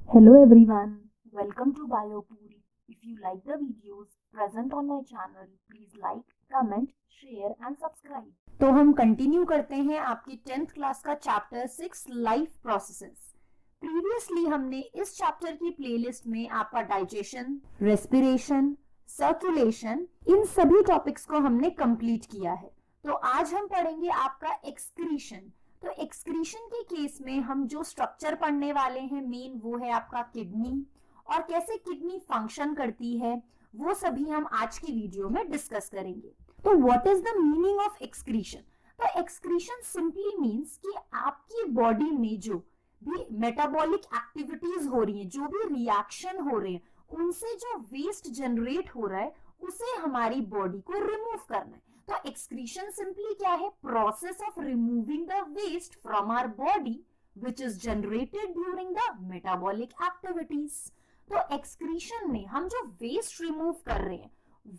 Hello everyone, welcome to BioPuri. If you like the videos present on my channel, please like, comment, share and subscribe. तो हम continue करते हैं आपकी 10th class का chapter 6 life processes. Previously हमने इस chapter की playlist में आपका डाइजेशन, रेस्पिरेशन, सर्कुलेशन, इन सभी टॉपिक्स को हमने कंप्लीट किया है। तो आज हम पढ़ेंगे आपका एक्सक्रीशन। तो एक्सक्रीशन के केस में हम जो स्ट्रक्चर पढ़ने वाले हैं मेन वो है आपका किडनी, और कैसे किडनी फंक्शन करती है वो सभी हम आज की वीडियो में डिस्कस करेंगे। तो what is the meaning of excretion? तो एक्सक्रीशन सिंपली मींस कि आपकी बॉडी में जो भी मेटाबॉलिक एक्टिविटीज हो रही हैं, जो भी रिएक्शन हो रहे हैं, उनसे जो वेस्ट जनरेट हो रहा है उसे हमारी बॉडी को रिमूव करना है। तो एक्सक्रीशन सिंपली क्या है? Process of removing the waste from our body which is generated during the metabolic activities. तो एक्सक्रीशन में हम जो वेस्ट रिमूव कर रहे हैं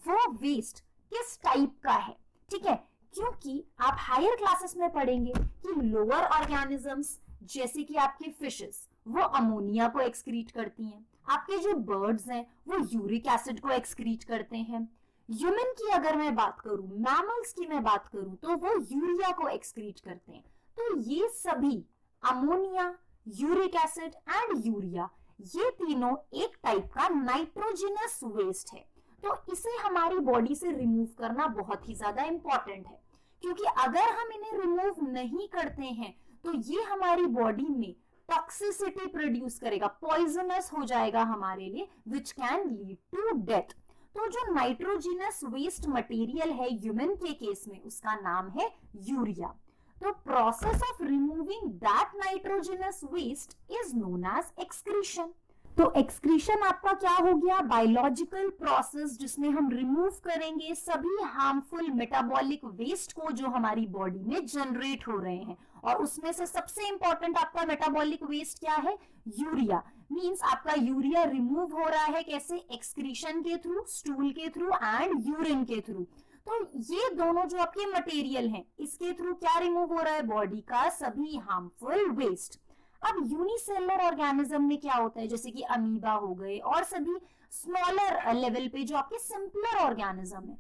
वो वेस्ट किस टाइप का है, ठीक है? क्योंकि आप हायर क्लासेस में पढ़ेंगे कि लोअर ऑर्गेनिजम्स जैसे कि आपकी फिशेस वो अमोनिया को एक्सक्रीट करती हैं, आपके जो बर्ड्स हैं वो यूरिक एसिड को एक्सक्रीट करते हैं। ह्यूमन की अगर मैं बात करूं, मैमल्स की मैं बात करूं, तो वो यूरिया को एक्सक्रीट करते हैं। तो ये सभी ammonia, uric acid and urea, ये तीनों एक टाइप का नाइट्रोजनस वेस्ट है। तो इसे हमारी बॉडी से रिमूव करना बहुत ही ज्यादा इंपॉर्टेंट है, क्योंकि अगर हम इन्हें रिमूव नहीं करते हैं तो ये हमारी बॉडी में टॉक्सिसिटी प्रोड्यूस करेगा, पॉइजनस हो जाएगा हमारे लिए, which can lead to death. तो जो नाइट्रोजनस वेस्ट मटेरियल है ह्यूमन के केस में उसका नाम है यूरिया। तो process of removing that nitrogenous waste is known as excretion. तो एक्सक्रीशन आपका क्या हो गया? बायोलॉजिकल प्रोसेस जिसमें हम रिमूव करेंगे सभी हार्मफुल मेटाबॉलिक वेस्ट को जो हमारी बॉडी में जनरेट हो रहे हैं, और उसमें से सबसे इंपॉर्टेंट आपका मेटाबॉलिक वेस्ट क्या है? यूरिया। मींस आपका यूरिया रिमूव हो रहा है कैसे? एक्सक्रीशन के थ्रू, स्टूल के थ्रू एंड यूरिन के थ्रू। तो ये दोनों जो आपके मटेरियल हैं इसके थ्रू क्या रिमूव हो रहा है? बॉडी का सभी हार्मफुल वेस्ट। अब यूनिसेलुलर ऑर्गेनिज्म में क्या होता है, जैसे कि अमीबा हो गए और सभी स्मॉलर लेवल पे जो आपके सिंपलर ऑर्गेनिज्म है,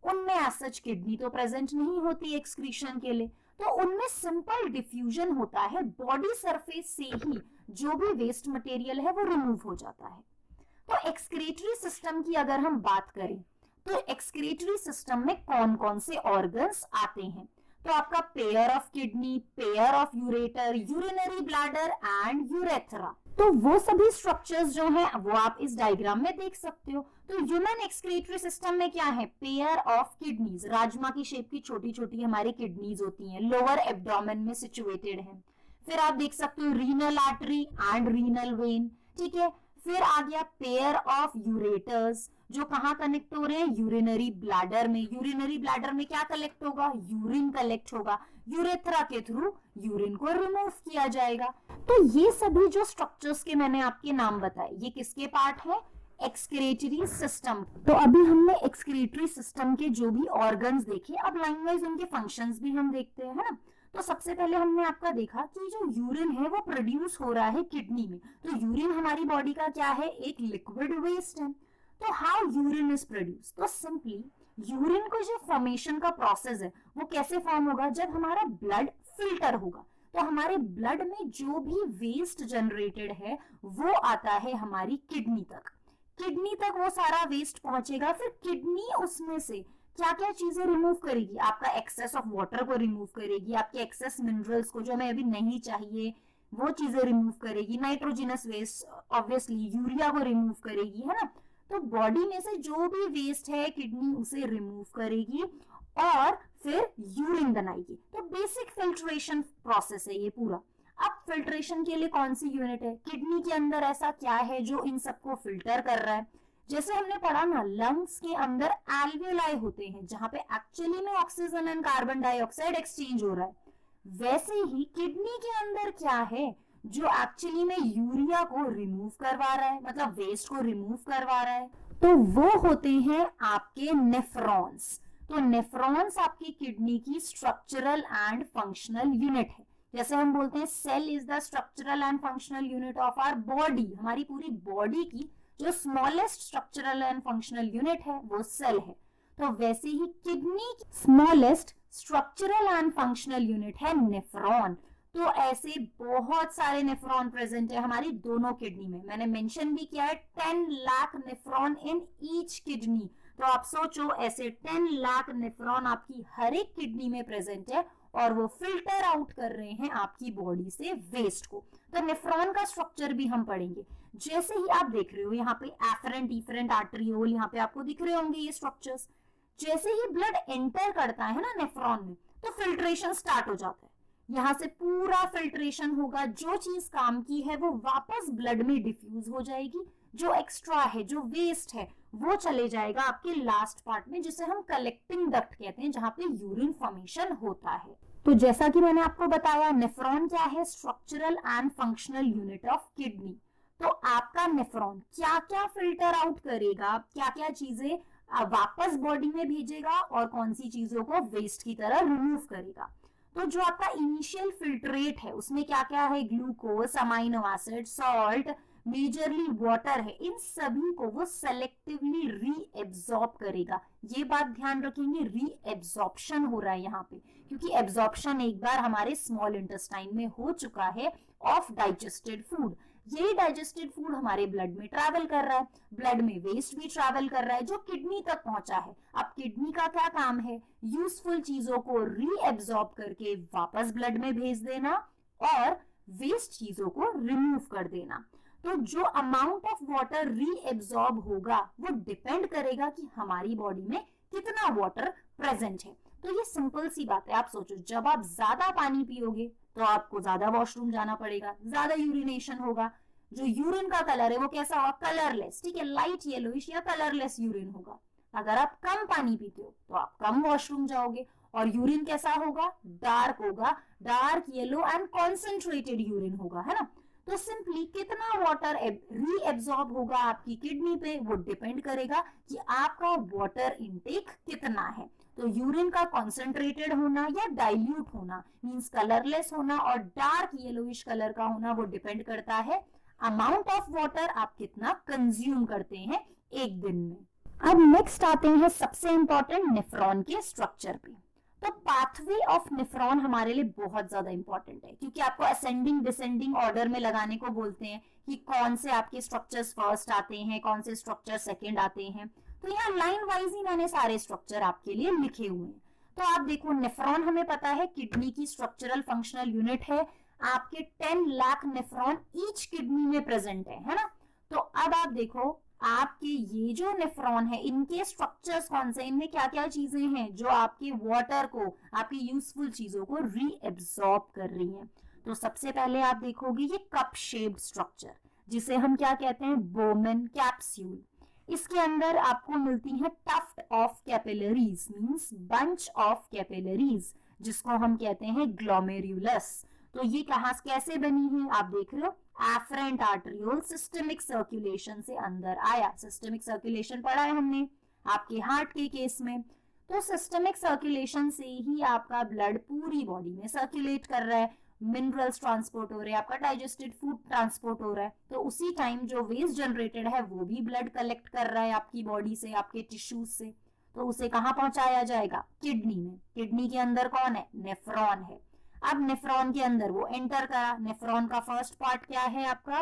उनमें एज सच किडनी तो प्रेजेंट नहीं होती एक्सक्रीशन के लिए, तो उनमें सिंपल डिफ्यूजन होता है, बॉडी सरफेस से ही जो भी वेस्ट मटेरियल है वो रिमूव हो जाता है। तो एक्सक्रीटरी सिस्टम की अगर हम बात करें तो एक्सक्रीटरी सिस्टम में कौन कौन से ऑर्गन्स आते हैं? तो आपका pair of kidney, pair of ureter, urinary bladder and urethra. तो वो सभी स्ट्रक्चर्स जो हैं वो आप इस डायग्राम में देख सकते हो। तो ह्यूमन एक्सक्रीटरी सिस्टम में क्या है? पेयर ऑफ किडनीज, राजमा की शेप की छोटी छोटी हमारी किडनीज होती हैं, लोअर एब्डोमेन में सिचुएटेड है। फिर आप देख सकते हो renal artery and renal vein, ठीक है। फिर आ गया पेयर ऑफ यूरेटर्स जो कहाँ कनेक्ट हो रहे हैं? यूरिनरी ब्लैडर में। यूरिनरी ब्लैडर में क्या कलेक्ट होगा? यूरिन कलेक्ट होगा, यूरेथ्रा के थ्रू यूरिन को रिमूव किया जाएगा। तो ये सभी जो स्ट्रक्चर्स के मैंने आपके नाम बताए ये किसके पार्ट है? Excretory system. तो अभी हमने एक्सक्रीटरी सिस्टम के जो भी ऑर्गन्स देखे, अब लाइन वाइज उनके फंक्शंस भी हम देखते हैं, है ना। तो सबसे पहले हमने आपका देखा कि जो यूरिन है वो प्रोड्यूस हो रहा है किडनी में। तो यूरिन हमारी बॉडी का क्या है? एक लिक्विड वेस्ट है। तो हाउ यूरिन इज प्रोड्यूस? तो सिंपली यूरिन को जो फॉर्मेशन का प्रोसेस है वो कैसे फॉर्म होगा? जब हमारा ब्लड फिल्टर होगा, तो हमारे ब्लड में जो भी वेस्ट जनरेटेड है वो आता है हमारी किडनी तक। किडनी तक वो सारा वेस्ट पहुंचेगा, फिर किडनी उसमें से क्या क्या चीजें रिमूव करेगी? आपका एक्सेस ऑफ वाटर को रिमूव करेगी, आपके एक्सेस मिनरल्स को जो हमें अभी नहीं चाहिए वो चीजें रिमूव करेगी, नाइट्रोजनस वेस्ट ऑब्वियसली यूरिया को रिमूव करेगी, है ना। तो बॉडी में से जो भी वेस्ट है किडनी उसे रिमूव करेगी और फिर यूरिन बनाएगी। तो बेसिक फिल्ट्रेशन प्रोसेस है ये पूरा। अब फिल्ट्रेशन के लिए कौन सी यूनिट है? किडनी के अंदर ऐसा क्या है जो इन सबको फिल्टर कर रहा है? जैसे हमने पढ़ा ना, लंग्स के अंदर एल्वियोलाई होते हैं जहां पे एक्चुअली में oxygen and carbon dioxide exchange हो रहा है, वैसे ही किडनी के अंदर क्या है जो एक्चुअली में यूरिया को रिमूव करवा रहा है, मतलब वेस्ट को रिमूव करवा रहा है। तो वो होते हैं आपके नेफ्रॉन्स। तो नेफ्रॉन्स आपकी किडनी की स्ट्रक्चरल एंड फंक्शनल यूनिट है। जैसे हम बोलते हैं cell is the structural and functional unit of our body, हमारी पूरी बॉडी की जो smallest structural and functional unit है वो सेल है। तो वैसे ही किडनी की smallest structural and functional unit है नेफ्रॉन। तो ऐसे बहुत सारे नेफ्रॉन प्रेजेंट है हमारी दोनों किडनी में। मैंने मेंशन भी किया है 10 lakh nephron in each kidney. तो आप सोचो ऐसे 10 लाख नेफ्रॉन आपकी हर एक किडनी में प्रेजेंट है और वो फिल्टर आउट कर रहे हैं आपकी बॉडी से वेस्ट को। तो नेफ्रॉन का स्ट्रक्चर भी हम पढ़ेंगे। जैसे ही आप देख रहे हो यहाँ पे एफरेंट इफरेंट आर्टरियोल, यहाँ पे आपको दिख रहे होंगे ये स्ट्रक्चर्स। जैसे ही ब्लड एंटर करता है ना नेफ्रॉन में, तो फिल्ट्रेशन स्टार्ट हो जाता है। यहाँ से पूरा फिल्ट्रेशन होगा, जो चीज काम की है वो वापस ब्लड में डिफ्यूज हो जाएगी, जो एक्स्ट्रा है जो वेस्ट है वो चले जाएगा आपके लास्ट पार्ट में, जिसे हम कलेक्टिंग डक्ट कहते हैं, जहाँ पे यूरिन फॉर्मेशन होता है। तो जैसा कि मैंने आपको बताया नेफ्रॉन क्या है, structural and functional unit of kidney. तो आपका नेफ्रॉन क्या क्या फिल्टर आउट करेगा, क्या क्या चीजें वापस बॉडी में भेजेगा और कौन सी चीजों को वेस्ट की तरह रिमूव करेगा। तो जो आपका इनिशियल फिल्ट्रेट है उसमें क्या क्या है, glucose, amino acid, salt, majorly water है, इन सभी को वो सेलेक्टिवली रीएब्सॉर्ब करेगा। ये बात ध्यान रखेंगे, रीएब्सॉर्प्शन हो रहा है यहाँ पे, क्योंकि एब्सॉर्प्शन एक बार हमारे स्मॉल इंटेस्टाइन में हो चुका है ऑफ डाइजेस्टेड फूड। यही डाइजेस्टेड फूड हमारे ब्लड में ट्रैवल कर रहा है, ब्लड में वेस्ट भी ट्रैवल कर रहा है जो किडनी तक पहुंचा है। अब किडनी का क्या काम है, यूजफुल चीजों को रीएब्सॉर्ब करके वापस ब्लड में भेज देना और वेस्ट चीजों को रिमूव कर देना। तो जो अमाउंट ऑफ वाटर रीएब्सॉर्ब होगा वो डिपेंड करेगा कि हमारी बॉडी में कितना वाटर प्रेजेंट है। तो ये सिंपल सी बात है। आप सोचो जब आप ज्यादा पानी पियोगे तो आपको ज्यादा वॉशरूम जाना पड़ेगा, ज्यादा यूरिनेशन होगा, जो यूरिन का कलर है वो कैसा होगा, कलरलेस, ठीक है, लाइट येलोइश या कलरलेस यूरिन होगा। अगर आप कम पानी पीते हो तो आप कम वॉशरूम जाओगे और यूरिन कैसा होगा, होगा, dark yellow and concentrated urine होगा, है ना। तो सिंपली कितना वाटर रीएब्सॉर्ब होगा आपकी किडनी पे वो डिपेंड करेगा कि आपका वाटर इनटेक कितना है। तो यूरिन का कॉन्सेंट्रेटेड होना या डाइल्यूट होना मींस कलरलेस होना और डार्क येलोइश कलर का होना वो डिपेंड करता है अमाउंट ऑफ वाटर आप कितना कंज्यूम करते हैं एक दिन में। अब नेक्स्ट आते हैं सबसे इंपॉर्टेंट नेफ्रॉन के स्ट्रक्चर पे। तो पाथवे ऑफ नेफ्रॉन हमारे लिए बहुत ज्यादा इंपॉर्टेंट है, क्योंकि आपको असेंडिंग डिसेंडिंग ऑर्डर में लगाने को बोलते हैं कि कौन से आपके स्ट्रक्चर्स फर्स्ट आते हैं, कौन से स्ट्रक्चर सेकंड आते हैं। तो यहाँ लाइन वाइज ही मैंने सारे स्ट्रक्चर आपके लिए लिखे हुए हैं। तो आप देखो नेफ्रॉन हमें पता है किडनी की स्ट्रक्चरल फंक्शनल यूनिट है, आपके 10 लाख नेफ्रॉन ईच किडनी में प्रेजेंट है ना। तो अब आप देखो आपके ये जो नेफ्रॉन है इनके स्ट्रक्चर्स कौन से, इनमें क्या क्या चीजें हैं जो आपके वाटर को, आपकी यूजफुल चीजों को रीएब्सॉर्ब कर रही हैं। तो सबसे पहले आप देखोगे ये कप शेप्ड स्ट्रक्चर जिसे हम क्या कहते हैं, बोमेन कैप्सूल। इसके अंदर आपको मिलती है tuft of capillaries means bunch of capillaries, जिसको हम कहते हैं ग्लोमेरुलस। तो ये कहां कैसे बनी है आप देख रहे हो, एफरेंट आर्टरियोल सिस्टमिक सर्कुलेशन से अंदर आया। सिस्टमिक सर्कुलेशन पढ़ा है हमने आपके हार्ट के केस में। तो सिस्टमिक सर्कुलेशन से ही आपका ब्लड पूरी बॉडी में सर्कुलेट कर रहा है, मिनरल्स ट्रांसपोर्ट हो रहे हैं, आपका डाइजेस्टेड फूड ट्रांसपोर्ट हो रहा है। तो उसी टाइम जो वेस्ट जनरेटेड है वो भी ब्लड कलेक्ट कर रहा है आपकी बॉडी से, आपके टिश्यूज से। तो उसे कहाँ पहुंचाया जाएगा, किडनी में। किडनी के अंदर कौन है, नेफ्रॉन है। अब नेफ्रॉन के अंदर वो एंटर करा। नेफ्रॉन का फर्स्ट पार्ट क्या है आपका,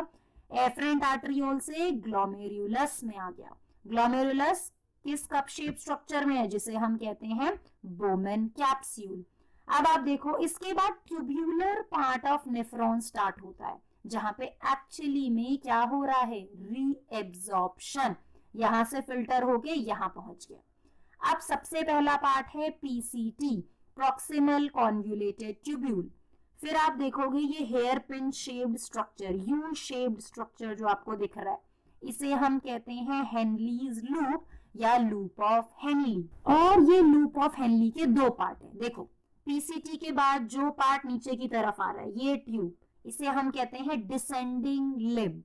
एफरेंट आर्टरियोल से ग्लोमेरुलस में आ गया। ग्लोमेरुलस किस कप शेप स्ट्रक्चर में है, जिसे हम कहते हैं बोमेन कैप्सूल। अब आप देखो इसके बाद tubular part of nephron start होता है, जहां पे एक्चुअली में क्या हो रहा है, रीएब्सॉर्प्शन। यहां से फिल्टर होके यहां पहुंच गया। अब सबसे पहला पार्ट है पीसीटी, प्रॉक्सिमल कॉन्वुलेटेड ट्यूब्यूल। फिर आप देखोगे ये hairpin shaped structure, U shaped structure जो आपको दिख रहा है, इसे हम कहते हैं हेनलीज लूप या लूप ऑफ हेनली। और ये लूप ऑफ हेनली के दो पार्ट हैं। देखो पीसीटी के बाद जो पार्ट नीचे की तरफ आ रहा है ये ट्यूब, इसे हम कहते हैं डिसेंडिंग लिब।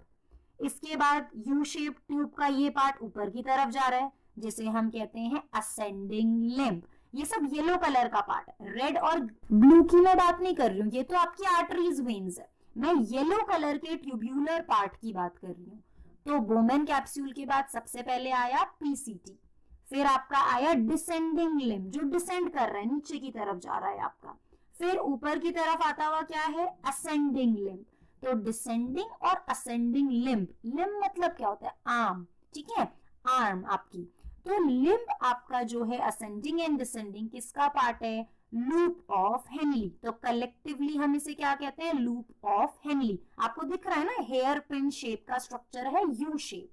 इसके बाद यू शेप ट्यूब का ये पार्ट ऊपर की तरफ जा रहा है, जिसे हम कहते हैं असेंडिंग लिम्ब। ये सब येलो कलर का पार्ट है। रेड और ब्लू की मैं बात नहीं कर रही हूँ, ये तो आपकी आर्टरीज वेन्स है। मैं येलो कलर के ट्यूब्यूलर पार्ट की बात कर रही हूँ। तो बोमेन कैप्सूल के बाद सबसे पहले आया पीसीटी, फिर आपका आया डिसेंडिंग लिम्ब जो डिसेंड कर रहा है, नीचे की तरफ जा रहा है आपका। फिर ऊपर की तरफ आता हुआ क्या है, असेंडिंग लिम्ब। तो डिसेंडिंग और असेंडिंग लिम्ब, लिम्ब मतलब क्या होता है, आर्म, ठीक है, आर्म आपकी। तो लिम्ब आपका जो है असेंडिंग एंड डिसेंडिंग किसका पार्ट है, लूप ऑफ हेनली। तो कलेक्टिवली हम इसे क्या कहते हैं, लूप ऑफ हेनली। आपको दिख रहा है ना, हेयर पिन शेप का स्ट्रक्चर है, यू शेप।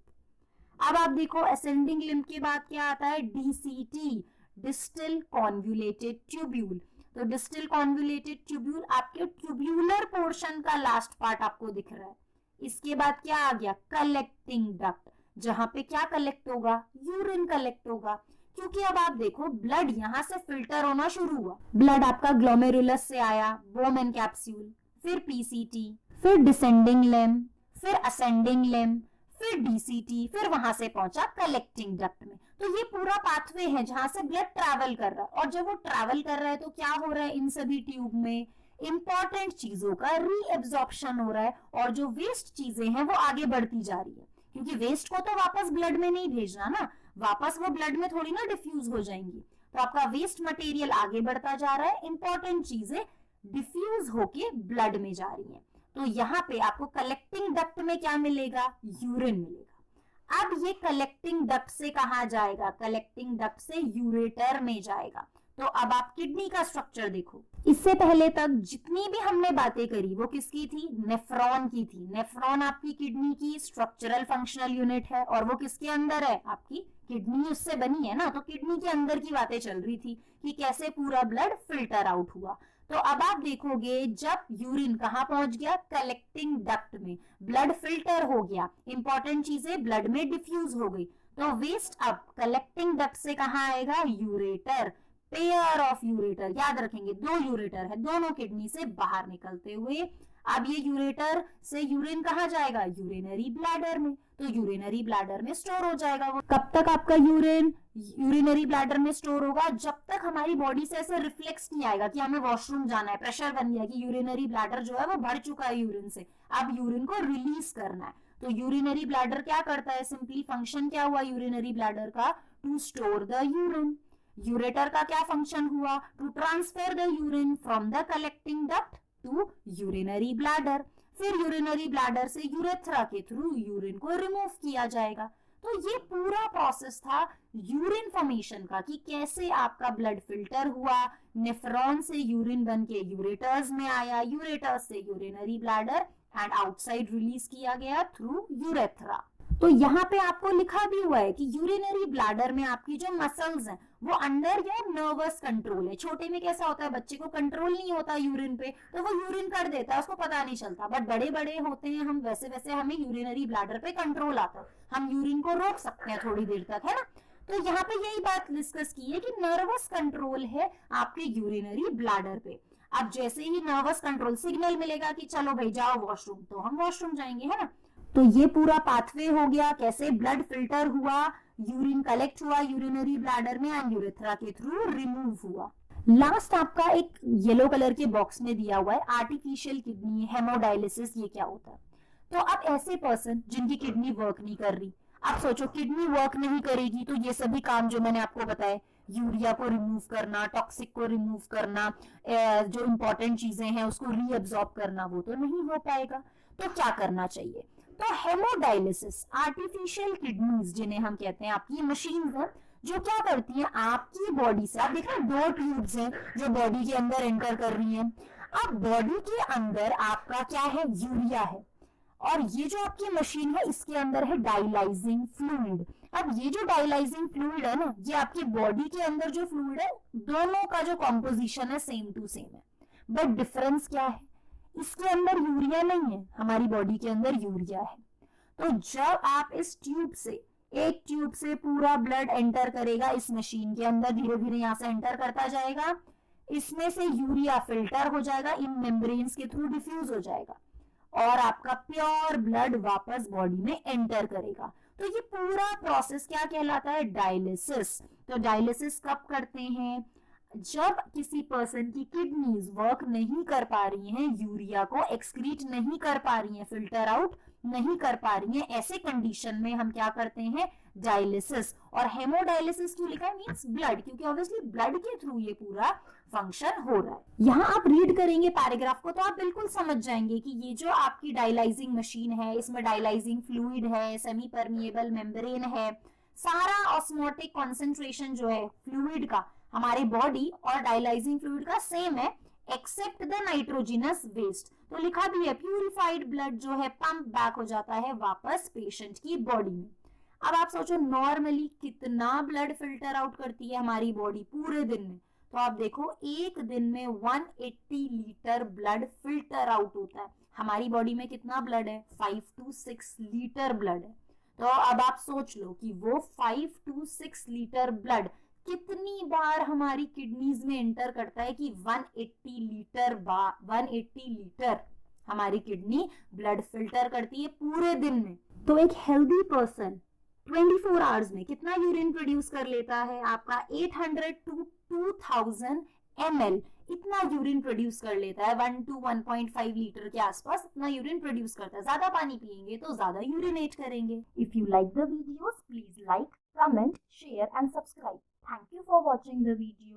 अब आप देखो असेंडिंग लिम्ब के बाद क्या आता है, डीसीटी, डिस्टल कॉन्वुलेटेड ट्यूब्यूल। तो डिस्टल कॉन्वुलेटेड ट्यूब्यूल आपके ट्यूब्यूलर पोर्शन का लास्ट पार्ट आपको दिख रहा है। इसके बाद क्या आ गया, कलेक्टिंग डक्ट, जहां पे क्या कलेक्ट होगा, यूरिन कलेक्ट होगा। क्योंकि अब आप देखो ब्लड यहां से फिल्टर होना शुरू हुआ, ब्लड आपका ग्लोमेरुलस से आया, बोमेन कैप्सूल, फिर पीसीटी, फिर डिसेंडिंग लिम्ब, फिर असेंडिंग लिम्ब, फिर डीसीटी, फिर वहां से पहुंचा कलेक्टिंग डक्ट में। तो ये पूरा पाथवे है जहां से ब्लड ट्रैवल कर रहा है। और जब वो ट्रैवल कर रहा है तो क्या हो रहा है, इन सभी ट्यूब में इंपॉर्टेंट चीजों का रीएब्जॉर्प्शन हो रहा है, और जो वेस्ट चीजें हैं वो आगे बढ़ती जा रही है। क्योंकि वेस्ट को तो वापस ब्लड में नहीं भेजना ना, वापस वो ब्लड में थोड़ी ना डिफ्यूज हो जाएंगी। तो आपका वेस्ट मटेरियल आगे बढ़ता जा रहा है, इंपॉर्टेंट चीजें डिफ्यूज होके ब्लड में जा रही हैं। तो यहाँ पे आपको कलेक्टिंग डक्ट में क्या मिलेगा, यूरिन मिलेगा। अब ये कलेक्टिंग डक्ट से कहाँ जाएगा, कलेक्टिंग डक्ट से यूरेटर में जाएगा। तो अब आप किडनी का स्ट्रक्चर देखो, इससे पहले तक जितनी भी हमने बातें करी वो किसकी थी, नेफ्रॉन की थी। नेफ्रॉन आपकी किडनी की स्ट्रक्चरल फंक्शनल यूनिट है, और वो किसके अंदर है, आपकी किडनी उससे बनी है ना। तो किडनी के अंदर की बातें चल रही थी कि कैसे पूरा ब्लड फिल्टर आउट हुआ। तो अब आप देखोगे जब यूरिन कहाँ पहुंच गया, कलेक्टिंग डक्ट में, ब्लड फिल्टर हो गया, इंपॉर्टेंट चीजें ब्लड में डिफ्यूज हो गई। तो वेस्ट अब कलेक्टिंग डक्ट से कहाँ आएगा, यूरेटर, पेयर ऑफ यूरेटर, याद रखेंगे 2 यूरेटर है, दोनों किडनी से बाहर निकलते हुए। अब ये यूरेटर से यूरिन कहाँ जाएगा, यूरिनरी ब्लैडर में। तो यूरिनरी ब्लैडर में स्टोर हो जाएगा वो। कब तक आपका यूरिन यूरिनरी ब्लैडर में स्टोर होगा, जब तक हमारी बॉडी से ऐसे रिफ्लेक्स नहीं आएगा कि हमें वॉशरूम जाना है, प्रेशर बन गया कि यूरिनरी ब्लैडर जो है वो भर चुका है यूरिन से, अब यूरिन को रिलीज करना है। तो यूरिनरी ब्लैडर क्या करता है, सिंपली फंक्शन क्या हुआ यूरिनरी ब्लैडर का, to store the urine. Ureter का क्या फंक्शन हुआ, to transfer the urine from the collecting duct to urinary bladder. फिर यूरिनरी ब्लैडर से यूरेथ्रा के थ्रू यूरिन को रिमूव किया जाएगा। तो ये पूरा प्रोसेस था यूरिन फॉर्मेशन का, कि कैसे आपका ब्लड फिल्टर हुआ, नेफ्रॉन से यूरिन बन के यूरेटर्स में आया, यूरेटर्स से urinary bladder and outside release किया गया थ्रू यूरेथ्रा। तो यहाँ पे आपको लिखा भी हुआ है कि यूरिनरी ब्लैडर में आपकी जो मसल्स हैं वो अंडर योर नर्वस कंट्रोल है। छोटे में कैसा होता है, बच्चे को कंट्रोल नहीं होता यूरिन पे, तो वो यूरिन कर देता है, उसको पता नहीं चलता। बट बड़े बड़े होते हैं हम, वैसे वैसे हमें यूरिनरी ब्लैडर पे कंट्रोल आता है, हम यूरिन को रोक सकते हैं थोड़ी देर तक, है ना। तो यहाँ पे यही बात डिस्कस की है कि नर्वस कंट्रोल है आपके यूरिनरी ब्लैडर पे। अब जैसे ही नर्वस कंट्रोल सिग्नल मिलेगा कि चलो भाई जाओ वॉशरूम, तो हम वॉशरूम जाएंगे, है ना। तो ये पूरा पाथवे हो गया, कैसे ब्लड फिल्टर हुआ, यूरिन कलेक्ट हुआ यूरिनरी ब्लैडर में एंड यूरेथ्रा के थ्रू रिमूव हुआ। लास्ट आपका एक येलो कलर के बॉक्स में दिया हुआ है आर्टिफिशियल किडनी हेमोडायलिसिस, ये क्या होता है। तो अब ऐसे पर्सन जिनकी किडनी वर्क नहीं कर रही, आप सोचो किडनी वर्क नहीं करेगी तो ये सभी काम जो मैंने आपको बताए, यूरिया को रिमूव करना, टॉक्सिक को रिमूव करना, जो इंपॉर्टेंट चीजें हैं उसको रीअब्सॉर्ब करना, वो तो नहीं हो पाएगा। तो क्या करना चाहिए, तो हेमोडायलिसिस, आर्टिफिशियल किडनीज जिन्हें हम कहते हैं, आपकी मशीन है जो क्या करती है आपकी बॉडी से, आप देख रहे हैं 2 ट्यूब्स हैं जो बॉडी के अंदर एंटर कर रही हैं। अब बॉडी के अंदर आपका क्या है, यूरिया है, और ये जो आपकी मशीन है इसके अंदर है डायलाइजिंग फ्लूइड। अब ये जो डायलाइजिंग फ्लूइड है ना, ये आपकी बॉडी के अंदर जो फ्लूइड है, दोनों का जो कॉम्पोजिशन है सेम टू सेम है, बट डिफरेंस क्या है, इसके अंदर यूरिया नहीं है, हमारी बॉडी के अंदर यूरिया है। तो जब आप इस ट्यूब से, एक ट्यूब से पूरा ब्लड एंटर करेगा इस मशीन के अंदर, धीरे धीरे यहाँ से एंटर करता जाएगा, इसमें से यूरिया फिल्टर हो जाएगा, इन मेम्ब्रेन्स के थ्रू डिफ्यूज हो जाएगा, और आपका प्योर ब्लड वापस बॉडी में एंटर करेगा। तो ये पूरा प्रोसेस क्या कहलाता है, डायलिसिस। तो डायलिसिस कब करते हैं, जब किसी पर्सन की किडनीज वर्क नहीं कर पा रही हैं, यूरिया को एक्सक्रीट नहीं कर पा रही हैं, फिल्टर आउट नहीं कर पा रही हैं, ऐसे कंडीशन में हम क्या करते हैं, डायलिसिस। और हेमोडायलिसिस क्यों लिखा है, मींस ब्लड, क्योंकि ऑब्वियसली ब्लड के थ्रू ये पूरा फंक्शन हो रहा है। यहाँ आप रीड करेंगे पैराग्राफ को तो आप बिल्कुल समझ जाएंगे कि ये जो आपकी डायलाइजिंग मशीन है, इसमें डायलाइजिंग फ्लूइड है, सेमी परमिएबल मेम्ब्रेन है, सारा ऑस्मोटिक कॉन्सेंट्रेशन जो है फ्लूइड का हमारे बॉडी और डायलाइजिंग फ्लूइड का सेम है, एक्सेप्ट द नाइट्रोजिनस वेस्ट। तो लिखा भी है प्यूरिफाइड ब्लड जो है पंप बैक हो जाता है वापस पेशेंट की बॉडी में। अब आप सोचो नॉर्मली कितना ब्लड फिल्टर आउट करती है हमारी बॉडी पूरे दिन में, तो आप देखो एक दिन में 180 लीटर ब्लड फिल्टर आउट होता है। हमारी बॉडी में कितना ब्लड है, 5 to 6 लीटर ब्लड है। तो अब आप सोच लो कि वो 5 to 6 लीटर ब्लड कितनी बार हमारी किडनीज में एंटर करता है कि 180 लीटर हमारी किडनी ब्लड फिल्टर करती है पूरे दिन में। तो एक हेल्दी पर्सन 24 आवर्स में कितना यूरिन प्रोड्यूस कर लेता है, आपका 800 to 2000 ml इतना यूरिन प्रोड्यूस कर लेता है। 1 to 1.5 लीटर के आसपास इतना यूरिन प्रोड्यूस करता है। ज्यादा पानी पिएंगे तो ज्यादा यूरिनेट करेंगे। If you like the videos, please like, comment, share and subscribe. Thank you for watching the video.